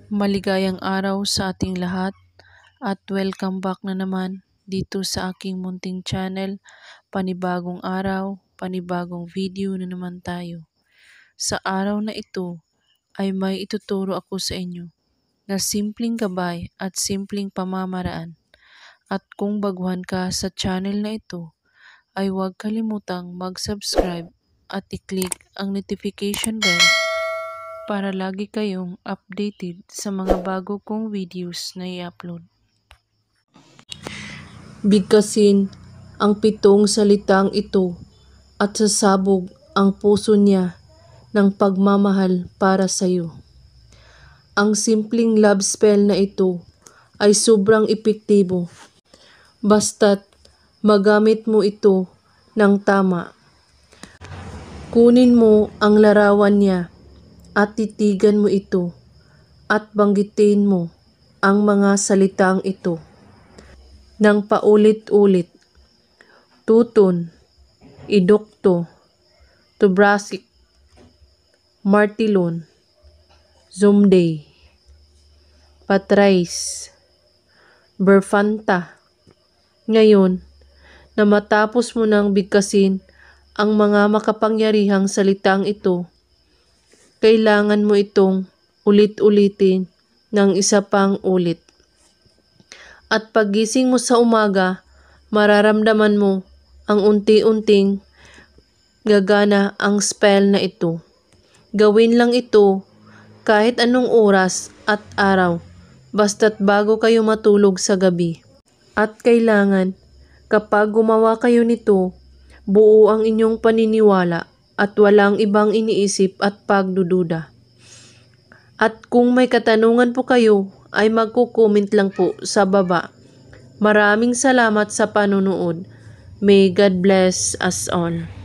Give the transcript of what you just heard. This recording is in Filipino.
Maligayang araw sa ating lahat at welcome back na naman dito sa aking munting channel. Panibagong araw, panibagong video na naman tayo. Sa araw na ito ay may ituturo ako sa inyo na simpleng gabay at simpleng pamamaraan. At kung baguhan ka sa channel na ito, ay huwag kalimutang mag-subscribe at i-click ang notification bell para lagi kayong updated sa mga bago kong videos na i-upload. Bigkasin ang 7 salitang ito at sasabog ang puso niya ng pagmamahal para sa iyo. Ang simpleng love spell na ito ay sobrang epektibo. Basta't magamit mo ito ng tama. Kunin mo ang larawan niya at titigan mo ito at banggitin mo ang mga salitang ito nang paulit-ulit. Tuton, idokto, tubrasik, martilon, zumday, patrais, berfanta. Ngayon, na matapos mo nang bigkasin ang mga makapangyarihang salitang ito, kailangan mo itong ulit-ulitin ng isa pang ulit. At paggising mo sa umaga, mararamdaman mo ang unti-unting gagana ang spell na ito. Gawin lang ito kahit anong oras at araw, basta't bago kayo matulog sa gabi. At kailangan, kapag gumawa kayo nito, buo ang inyong paniniwala at walang ibang iniisip at pagdududa. At kung may katanungan po kayo, ay magko-comment lang po sa baba. Maraming salamat sa panonood. May God bless us all.